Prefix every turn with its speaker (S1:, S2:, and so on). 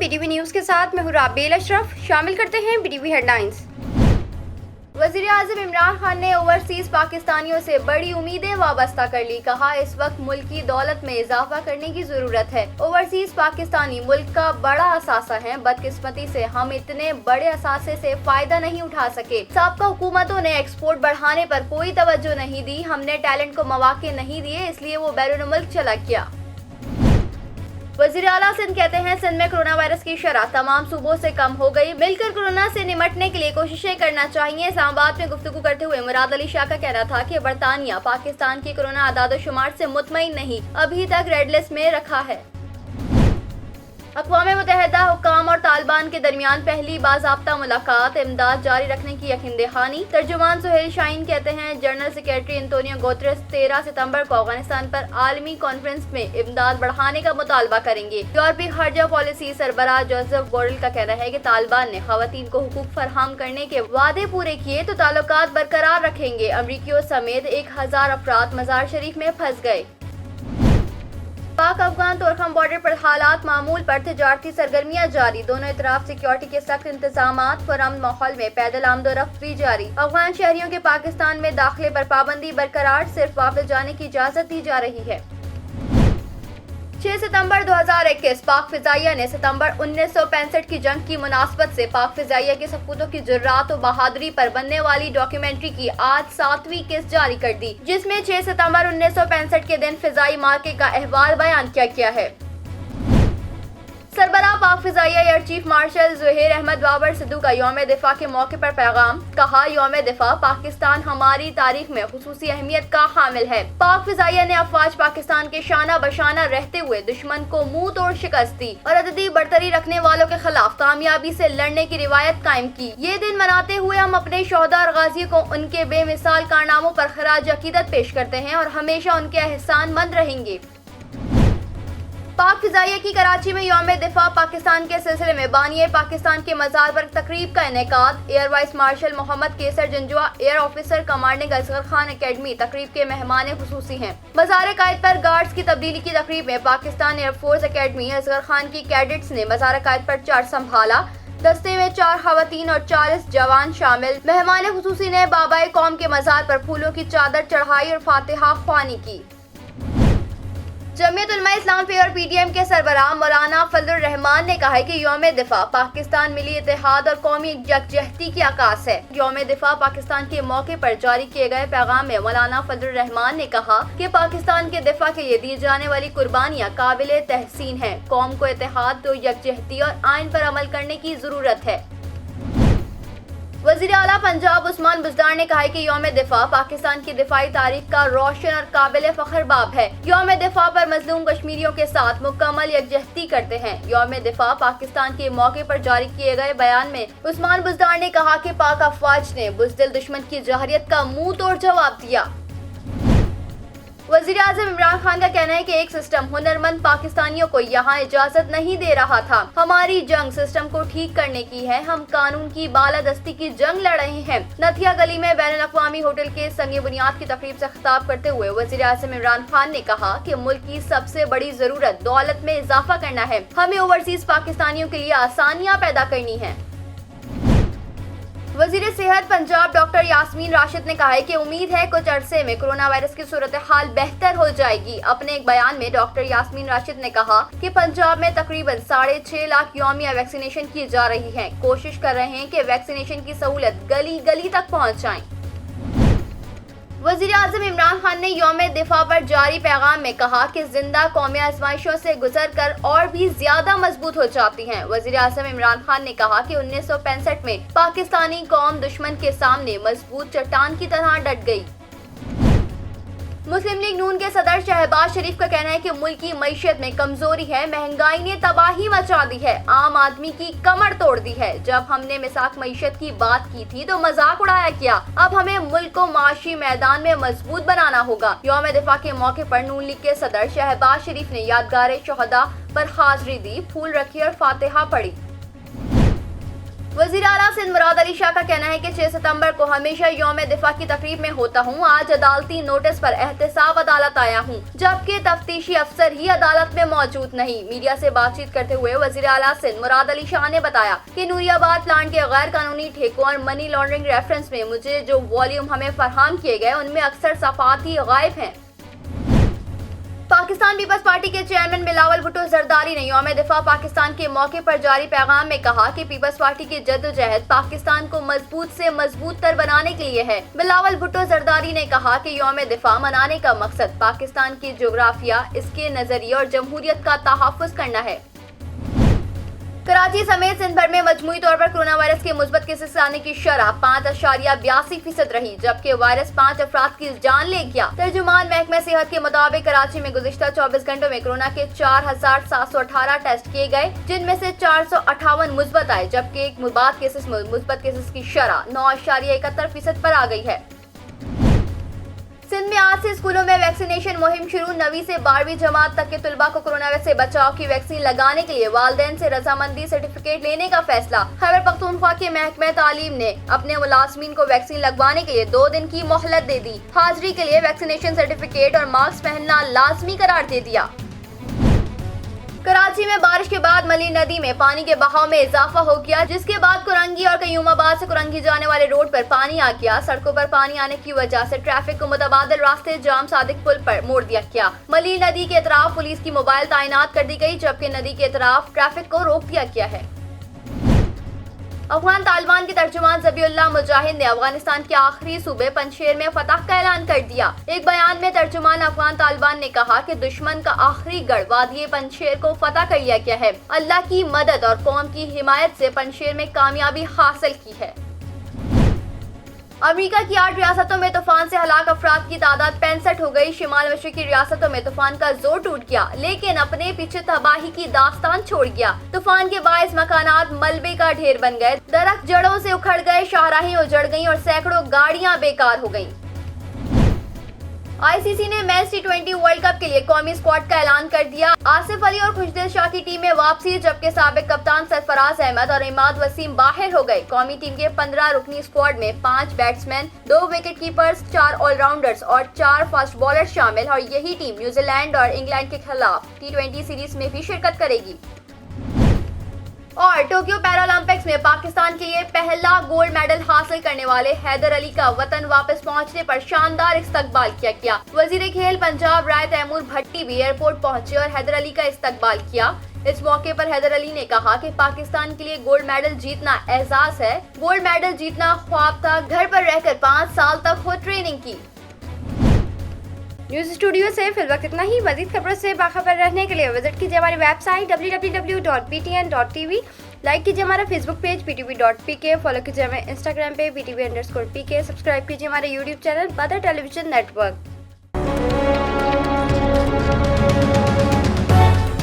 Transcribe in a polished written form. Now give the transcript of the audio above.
S1: BTV news के साथ मैं हूँ राबेल अशरफ। शामिल करते हैं BTV हेडलाइंस। वज़ीर आज़म इमरान खान ने ओवरसीज पाकिस्तानियों से बड़ी उम्मीदें वाबस्ता कर ली। कहा, इस वक्त मुल्क की दौलत में इजाफा करने की जरूरत है। ओवरसीज पाकिस्तानी मुल्क का बड़ा असासा है। बदकिस्मती से हम इतने बड़े असासे से फायदा नहीं उठा सके। साबका हुकूमतों ने एक्सपोर्ट बढ़ाने पर कोई तवज्जो नहीं दी। हमने टैलेंट को मौके नहीं दिए, इसलिए वो बैरून मुल्क चला गया। वज़ीर आला सिंध कहते हैं, सिंध में कोरोना वायरस की शरह तमाम सूबों से कम हो गई। मिलकर कोरोना से निपटने के लिए कोशिशें करना चाहिए। इस्लामाबाद में गुफ्तगू करते हुए मुराद अली शाह का कहना था कि बरतानिया पाकिस्तान की कोरोना आदाद शुमार से मुतमईन नहीं, अभी तक रेड लिस्ट में रखा है। अक़वाम मुत्तहिदा हुक्काम और तालिबान के दरमियान पहली बाज़ाब्ता मुलाकात, इमदाद जारी रखने की यकीन दहानी। तर्जुमान सुहेल शाहीन कहते हैं, जनरल सेक्रेटरी एंटोनियो गुतेरेस 13 सितंबर को अफगानिस्तान पर आलमी कॉन्फ्रेंस में इमदाद बढ़ाने का मुतालबा करेंगे। यूरोपीय खारजा पॉलिसी सरबराह जोसेफ बोरेल का कहना है कि तालिबान ने खवातीन को हुकूक फराहम करने के वादे पूरे किए तो ताल्लुकात बरकरार रखेंगे। अमरीकियों समेत 1000 अफराद मजार शरीफ में फंस गए। पाक अफगान तोरखम बॉर्डर पर हालात मामूल पर तिजारती सरगर्मियां जारी। दोनों इतराफ सिक्योरिटी के सख्त इंतजामात, पुरअमन माहौल में पैदल आमदोरफ्त भी जारी। अफगान शहरियों के पाकिस्तान में दाखिले पर पाबंदी बरकरार, सिर्फ वापस जाने की इजाजत दी जा रही है। 6 सितंबर 2021 पाक फिजाइया ने सितंबर 1965 की जंग की मुनासबत से पाक फिजाइया के सपूतों की जुर्रात और बहादुरी पर बनने वाली डॉक्यूमेंट्री की आज 7वीं किस्त जारी कर दी, जिसमें 6 सितंबर 1965 के दिन फिजाई मार्के का अहवाल बयान किया गया है। सरबराह पाक फिजाइया air chief marshal Zuhair Ahmed Babar Sidhu का यौम दिफा के मौके पर पैगाम। कहा, यौम दिफा पाकिस्तान हमारी तारीख में खुसूसी अहमियत का हामिल है। पाक फिजाइया ने अफवाज पाकिस्तान के शाना बशाना रहते हुए दुश्मन को मुंह तोड़ शिकस्त दी और अददी बढ़तरी रखने वालों के खिलाफ कामयाबी से लड़ने की रिवायत कायम की। ये दिन मनाते हुए हम अपने शोहदा और गाजियों को उनके बेमिसाल कारनामों पर खराज अकीदत पेश करते हैं और हमेशा उनके एहसानमंद रहेंगे। पाक फिजाइया की कराची में यौम दिफा पाकिस्तान के सिलसिले में बानिए पाकिस्तान के मजार पर तकरीब का इनेकाद। Air vice marshal Mohammad Qaiser Janjua, air officer commanding Asghar Khan academy तकरीब के मेहमान खुसूसी हैं। मजार कायद पर गार्ड्स की तब्दीली की तकरीब में पाकिस्तान एयरफोर्स एकेडमी असगर खान की कैडेट्स ने मजार कायद पर चार्ज संभाला। दस्ते में 4 खवातीन और 40 जवान शामिल। मेहमान खुसूसी ने बाबाए कौम के मजार पर फूलों की चादर चढ़ाई और फातिहा ख्वानी की। जमीयत उलमा इस्लाम और PTM के सरबराह मौलाना फजलुर रहमान ने कहा है कि यौम दिफा पाकिस्तान मिली इत्तेहाद और कौमी यकजहती की आकाश है। यौम दिफा पाकिस्तान के मौके पर जारी किए गए पैगाम में मौलाना फजलुर रहमान ने कहा कि पाकिस्तान के दिफा के लिए दी जाने वाली कुर्बानियां काबिले तहसीन है। कौम को इत्तेहाद और यकजहती और आइन पर अमल करने की जरूरत है। वज़ीर आला पंजाब उस्मान बुज़दार ने कहा है कि यौम दिफा पाकिस्तान की दिफाई तारीख का रोशन और काबिल फख्र बाब है। यौम दिफा पर मजलूम कश्मीरियों के साथ मुकम्मल यकजहती करते हैं। यौम दिफा पाकिस्तान के मौके पर जारी किए गए बयान में उस्मान बुज़दार ने कहा कि पाक अफवाज ने बुज़दिल दुश्मन की जहरियत का मुंह तोड़ जवाब दिया। वज़ीर आज़म इमरान खान का कहना है कि एक सिस्टम हुनरमंद पाकिस्तानियों को यहाँ इजाजत नहीं दे रहा था। हमारी जंग सिस्टम को ठीक करने की है। हम कानून की बालादस्ती की जंग लड़ रहे हैं। नथिया गली में बैनुल अक़वामी होटल के संगे बुनियाद की तकरीब से खिताब करते हुए वज़ीर आज़म इमरान खान ने कहा कि मुल्क की सबसे बड़ी जरूरत दौलत में इजाफा करना है। हमें ओवरसीज पाकिस्तानियों के लिए आसानियाँ पैदा करनी है। वज़ीर सेहत पंजाब डॉक्टर यास्मीन राशिद ने कहा है कि उम्मीद है कुछ अरसे में कोरोना वायरस की सूरत हाल बेहतर हो जाएगी। अपने एक बयान में डॉक्टर यास्मीन राशिद ने कहा कि पंजाब में तकरीबन 6.5 लाख यौमिया वैक्सीनेशन की जा रही है। कोशिश कर रहे हैं कि वैक्सीनेशन की सहूलत गली गली तक पहुँच जाए। वज़ीर आज़म इमरान खान ने यौम दिफा पर जारी पैगाम में कहा कि जिंदा कौमें आजमाइशों से गुजर कर और भी ज्यादा मजबूत हो जाती हैं। वज़ीर आज़म इमरान खान ने कहा कि 1965 में पाकिस्तानी कौम दुश्मन के सामने मजबूत चट्टान की तरह डट गई। मुस्लिम लीग नून के सदर शहबाज शरीफ का कहना है कि मुल्क की मईशत में कमजोरी है। महंगाई ने तबाही मचा दी है, आम आदमी की कमर तोड़ दी है। जब हमने मिसाक मईशत की बात की थी तो मजाक उड़ाया किया। अब हमें मुल्क को माशी मैदान में मजबूत बनाना होगा। यौम दिफा के मौके पर नून लीग के सदर शहबाज शरीफ ने यादगार शोहदा पर हाजिरी दी, फूल रखी और फातिहा पढ़ी। वज़ीर आला सिंध मुराद अली शाह का कहना है कि 6 सितंबर को हमेशा यौम दिफा की तकरीब में होता हूँ। आज अदालती नोटिस पर एहतसाब अदालत आया हूँ, जबकि तफ्तीशी अफसर ही अदालत में मौजूद नहीं। मीडिया से बातचीत करते हुए वज़ीर आला सिंध मुराद अली शाह ने बताया कि नूरियाबाद प्लांट के गैर कानूनी ठेकों और मनी लॉन्ड्रिंग रेफरेंस में मुझे जो वॉल्यूम हमें फरहम किए गए उनमें अक्सर सफाती गायब हैं। पाकिस्तान पीपल्स पार्टी के चेयरमैन बिलावल भुट्टो जरदारी ने यौम दिफा पाकिस्तान के मौके पर जारी पैगाम में कहा कि पीपल्स पार्टी की जद्दोजहद पाकिस्तान को मजबूत से मजबूत तर बनाने के लिए है। बिलावल भुट्टो जरदारी ने कहा कि यौम दिफा मनाने का मकसद पाकिस्तान की जोग्राफिया, इसके नजरिए और जमहूरियत का तहफ़्फ़ुज़ करना है। कराची समेत सिंध भर में मजमूई तौर पर कोरोना वायरस के मुस्बत केसेस आने की शरह 5.82% रही, जबकि वायरस 5 अफराद की जान ले गया। तर्जुमान महकमा सेहत के मुताबिक कराची में गुज़िश्ता 24 घंटों में कोरोना के 4,718 टेस्ट किए गए, जिनमें से 458 मुस्बत आए, जबकि एक मुस्बत केसेस की शरह 9.71% पर आ गई है। सिंध में आज से स्कूलों में वैक्सीनेशन मुहिम शुरू। 9वीं से 12वीं जमात तक के तलबा को कोरोना वायरस से बचाव की वैक्सीन लगाने के लिए वालिदैन से रजामंदी सर्टिफिकेट लेने का फैसला। खैबर पख्तूनख्वा के महकमा तालीम ने अपने मुलाजमीन को वैक्सीन लगवाने के लिए 2 दिन की मोहलत दे दी। हाजिरी के लिए वैक्सीनेशन सर्टिफिकेट और मास्क पहनना लाजमी करार दे दिया। कराची में बारिश के बाद मली नदी में पानी के बहाव में इजाफा हो गया, जिसके बाद कुरंगी और कयूमाबाद से कुरंगी जाने वाले रोड पर पानी आ गया। सड़कों पर पानी आने की वजह से ट्रैफिक को मुतबादिल रास्ते जाम सादिक पुल पर मोड़ दिया गया। मली नदी के अतराफ पुलिस की मोबाइल तैनात कर दी गई, जबकि नदी के अतराफ ट्रैफिक को रोक दिया गया है। अफगान तालिबान के तर्जुमान ज़बीउल्लाह मुजाहिद ने अफगानिस्तान के आखिरी सूबे पंजशेर में फतह का ऐलान कर दिया। एक बयान में तर्जुमान अफगान तालिबान ने कहा कि दुश्मन का आखिरी गढ़ वादी पंजशेर को फतह कर लिया गया है। अल्लाह की मदद और कौम की हिमायत से पंजशेर में कामयाबी हासिल की है। अमेरिका की 8 रियासतों में तूफान से हलाक अफराद की तादाद 65 हो गई। शिमाल मशरिकी रियासतों में तूफान का जोर टूट गया, लेकिन अपने पीछे तबाही की दास्तान छोड़ गया। तूफान के बायस मकानात मलबे का ढेर बन गए, दरख्त जड़ों से उखड़ गए, शाहराहें उजड़ गईं और सैकड़ों गाड़ियां बेकार हो गईं। आईसीसी ने मेंस T20 वर्ल्ड कप के लिए कौमी स्क्वाड का ऐलान कर दिया। आसिफ अली और खुशदिल शाह की टीम में वापसी, जबकि साबिक कप्तान सरफराज अहमद और इमाद वसीम बाहर हो गए। कौमी टीम के 15 रुकनी स्क्वाड में 5 बैट्समैन, 2 विकेट कीपर्स, 4 ऑलराउंडर्स और 4 फास्ट बॉलर शामिल, और यही टीम न्यूजीलैंड और इंग्लैंड के खिलाफ T20 सीरीज में भी शिरकत करेगी। और टोक्यो पैरालंपिक्स में पाकिस्तान के लिए पहला गोल्ड मेडल हासिल करने वाले हैदर अली का वतन वापस पहुंचने पर शानदार इस्तकबाल किया गया। वजीर खेल पंजाब राय तैमूर भट्टी भी एयरपोर्ट पहुंचे और हैदर अली का इस्तकबाल किया। इस मौके पर हैदर अली ने कहा कि पाकिस्तान के लिए गोल्ड मेडल जीतना एहसास है। गोल्ड मेडल जीतना ख्वाब था। घर पर रहकर 5 साल तक हो ट्रेनिंग की। न्यूज़ स्टूडियो से फिल वक्त इतना ही। मज़ीद खबरों से बाखबर रहने के लिए विजिट कीजिए हमारी वेबसाइट www.ptn.tv। लाइक कीजिए हमारा फेसबुक पेज ptv.pk, फॉलो कीजिए हमें इंस्टाग्राम पे ptv_pk, सब्सक्राइब कीजिए हमारे यूट्यूब चैनल बदर टेलीविजन नेटवर्क।